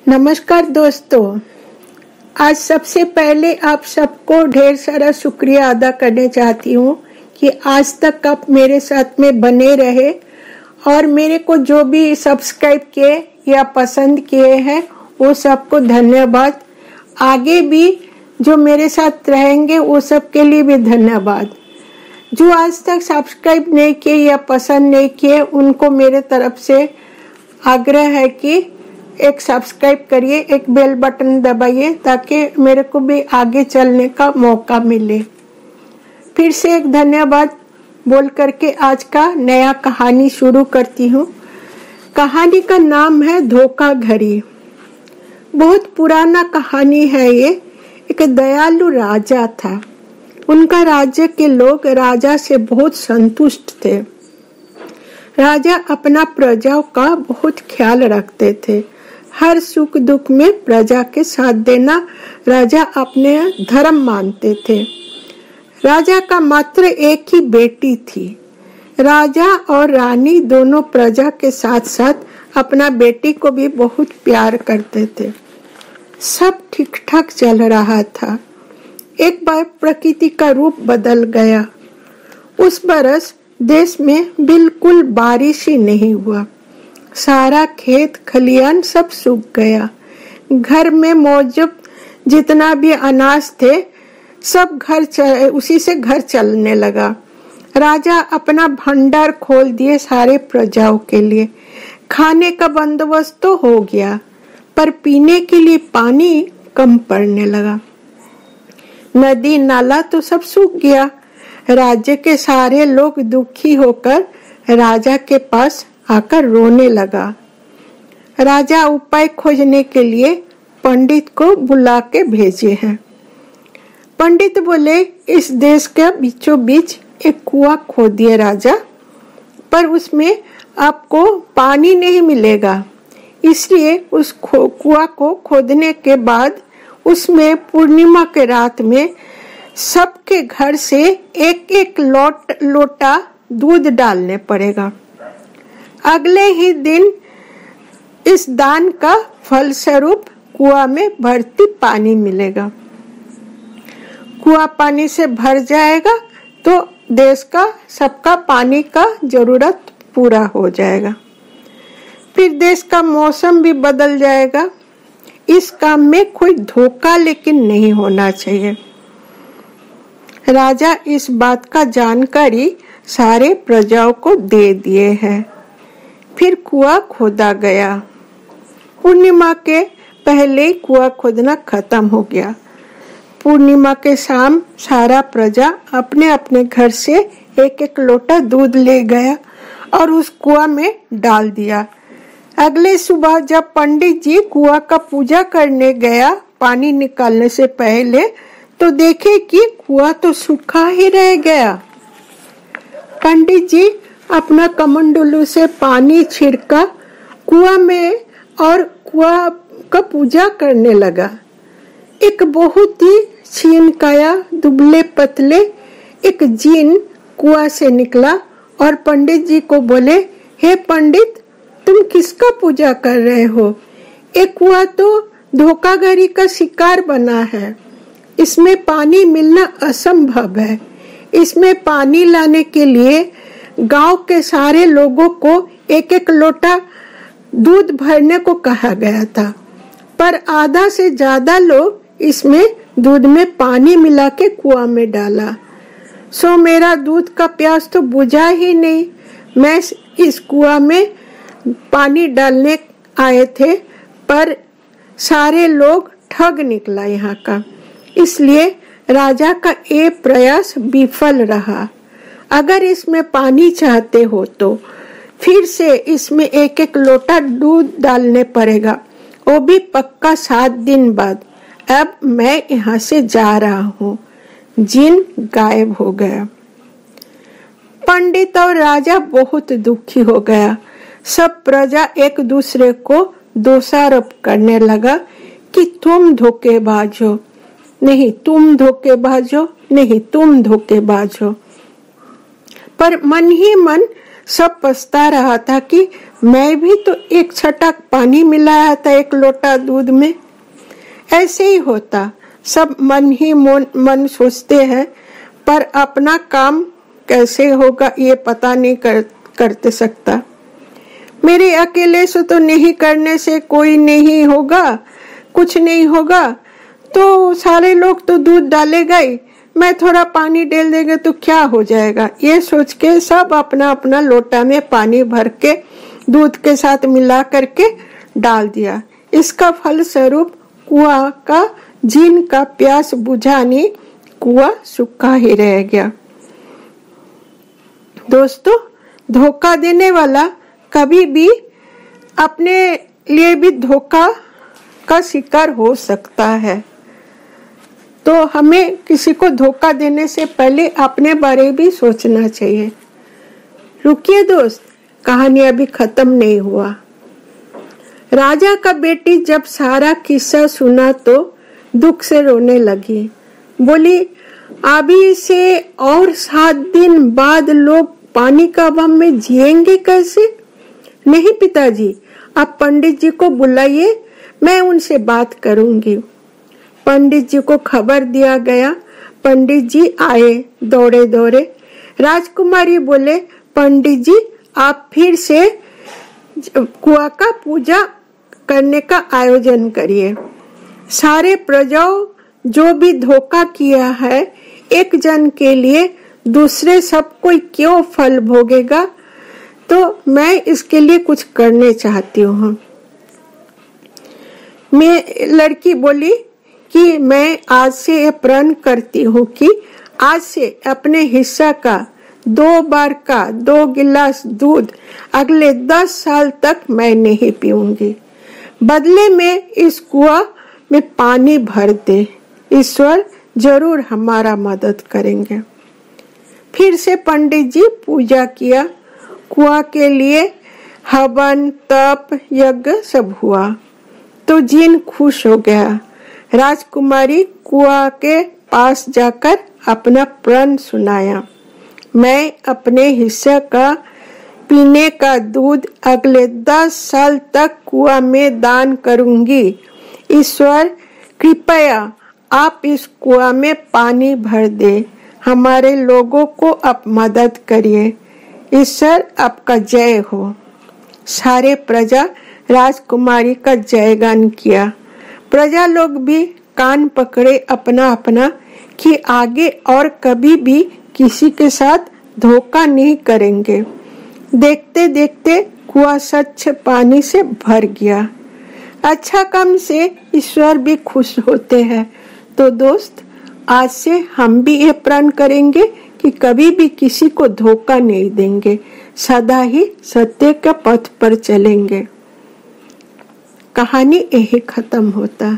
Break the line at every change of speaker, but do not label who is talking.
नमस्कार दोस्तों, आज सबसे पहले आप सबको ढेर सारा शुक्रिया अदा करने चाहती हूँ कि आज तक आप मेरे साथ में बने रहे और मेरे को जो भी सब्सक्राइब किए या पसंद किए हैं वो सबको धन्यवाद। आगे भी जो मेरे साथ रहेंगे वो सब के लिए भी धन्यवाद। जो आज तक सब्सक्राइब नहीं किए या पसंद नहीं किए उनको मेरे तरफ से आग्रह है कि एक सब्सक्राइब करिए, एक बेल बटन दबाइए ताकि मेरे को भी आगे चलने का मौका मिले। फिर से एक धन्यवाद बोल करके आज का नया कहानी शुरू करती हूँ। कहानी का नाम है धोखाधड़ी। बहुत पुराना कहानी है ये। एक दयालु राजा था। उनका राज्य के लोग राजा से बहुत संतुष्ट थे। राजा अपना प्रजाओं का बहुत ख्याल रखते थे। हर सुख दुख में प्रजा के साथ देना राजा अपने धर्म मानते थे। राजा का मात्र एक ही बेटी थी। राजा और रानी दोनों प्रजा के साथ साथ अपना बेटी को भी बहुत प्यार करते थे। सब ठीक ठाक चल रहा था। एक बार प्रकृति का रूप बदल गया। उस बरस देश में बिल्कुल बारिश ही नहीं हुआ। सारा खेत खलियान सब सूख गया। घर में मौजूद जितना भी अनाज थे सब उसी से घर चलने लगा। राजा अपना भंडार खोल दिए सारे प्रजाओं के लिए। खाने का बंदोबस्त तो हो गया पर पीने के लिए पानी कम पड़ने लगा। नदी नाला तो सब सूख गया। राज्य के सारे लोग दुखी होकर राजा के पास आकर रोने लगा। राजा उपाय खोजने के लिए पंडित को बुला के भेजे हैं। पंडित बोले, इस देश के बीचों बीच एक कुआं खोदिए राजा, पर उसमें आपको पानी नहीं मिलेगा। इसलिए उस कुआं को खोदने के बाद उसमें पूर्णिमा के रात में सबके घर से एक एक लोटा दूध डालने पड़ेगा। अगले ही दिन इस दान का फल स्वरूप कुआं में भर्ती पानी मिलेगा। कुआं पानी से भर जाएगा तो देश का सबका पानी का जरूरत पूरा हो जाएगा। फिर देश का मौसम भी बदल जाएगा। इस काम में कोई धोखा लेकिन नहीं होना चाहिए। राजा इस बात का जानकारी सारे प्रजाओं को दे दिए हैं। फिर कुआं खोदा गया। पूर्णिमा के पहले ही कुआं खोदना खत्म हो गया। पूर्णिमा के शाम सारा प्रजा अपने अपने घर से एक एक लोटा दूध ले गया और उस कुआं में डाल दिया। अगले सुबह जब पंडित जी कुआं का पूजा करने गया पानी निकालने से पहले, तो देखे कि कुआं तो सूखा ही रह गया। पंडित जी अपना कमंडलू से पानी छिड़का कुआं में और कुआं का पूजा करने लगा। एक बहुत ही छीनकाया दुबले पतले एक जीन कुआं से निकला और पंडित जी को बोले, हे पंडित, तुम किसका पूजा कर रहे हो? एक कुआं तो धोखाधड़ी का शिकार बना है। इसमें पानी मिलना असंभव है। इसमें पानी लाने के लिए गांव के सारे लोगों को एक एक लोटा दूध भरने को कहा गया था, पर आधा से ज्यादा लोग इसमें दूध में पानी मिला के कुआं में डाला। सो मेरा दूध का प्यास तो बुझा ही नहीं। मैं इस कुआं में पानी डालने आए थे पर सारे लोग ठग निकला यहाँ का। इसलिए राजा का ये प्रयास विफल रहा। अगर इसमें पानी चाहते हो तो फिर से इसमें एक एक लोटा दूध डालने पड़ेगा, वो भी पक्का 7 दिन बाद। अब मैं यहाँ से जा रहा हूँ। जिन गायब हो गया। पंडित और राजा बहुत दुखी हो गया। सब प्रजा एक दूसरे को दोषारोप करने लगा कि तुम धोखेबाज हो, नहीं तुम धोखेबाज हो, नहीं तुम धोखेबाज हो। पर मन ही मन सब पछता रहा था कि मैं भी तो एक छटाक पानी मिलाया था एक लोटा दूध में। ऐसे ही होता, सब मन ही मन सोचते हैं, पर अपना काम कैसे होगा ये पता नहीं करते सकता। मेरे अकेले से तो नहीं करने से कोई नहीं होगा, कुछ नहीं होगा, तो सारे लोग तो दूध डालेगा ही, मैं थोड़ा पानी डाल देंगे तो क्या हो जाएगा। ये सोच के सब अपना अपना लोटा में पानी भर के दूध के साथ मिला करके डाल दिया। इसका फल स्वरूप कुआं का जिन का प्यास बुझा नहीं, कुआं सूखा ही रह गया। दोस्तों, धोखा देने वाला कभी भी अपने लिए भी धोखा का शिकार हो सकता है, तो हमें किसी को धोखा देने से पहले अपने बारे में भी सोचना चाहिए। रुकिए दोस्त, कहानी अभी खत्म नहीं हुआ। राजा का बेटी जब सारा किस्सा सुना तो दुख से रोने लगी। बोली, अभी से और 7 दिन बाद लोग पानी का अभाव में जिएंगे कैसे? नहीं पिताजी, आप पंडित जी को बुलाइए, मैं उनसे बात करूंगी। पंडित जी को खबर दिया गया। पंडित जी आए दौड़े दौड़े। राजकुमारी बोले, पंडित जी आप फिर से कुआं का पूजा करने का आयोजन करिए। सारे प्रजाओं जो भी धोखा किया है, एक जन के लिए दूसरे सब कोई क्यों फल भोगेगा, तो मैं इसके लिए कुछ करने चाहती हूँ। मैं लड़की बोली कि मैं आज से ये प्रण करती हूँ कि आज से अपने हिस्सा का 2 बार का 2 गिलास दूध अगले 10 साल तक मैं नहीं पीऊंगी। बदले में इस कुआं में पानी भर दे, ईश्वर जरूर हमारा मदद करेंगे। फिर से पंडित जी पूजा किया। कुआं के लिए हवन तप यज्ञ सब हुआ तो जिन खुश हो गया। राजकुमारी कुआं के पास जाकर अपना प्रण सुनाया। मैं अपने हिस्से का पीने का दूध अगले 10 साल तक कुआं में दान करूंगी। ईश्वर कृपया आप इस कुआं में पानी भर दे, हमारे लोगों को आप मदद करिए। ईश्वर आपका जय हो। सारे प्रजा राजकुमारी का जयगान किया। प्रजा लोग भी कान पकड़े अपना अपना कि आगे और कभी भी किसी के साथ धोखा नहीं करेंगे। देखते देखते कुआं स्वच्छ पानी से भर गया। अच्छा काम से ईश्वर भी खुश होते हैं। तो दोस्त, आज से हम भी ये प्रण करेंगे कि कभी भी किसी को धोखा नहीं देंगे, सदा ही सत्य के पथ पर चलेंगे। कहानी यही खत्म होता।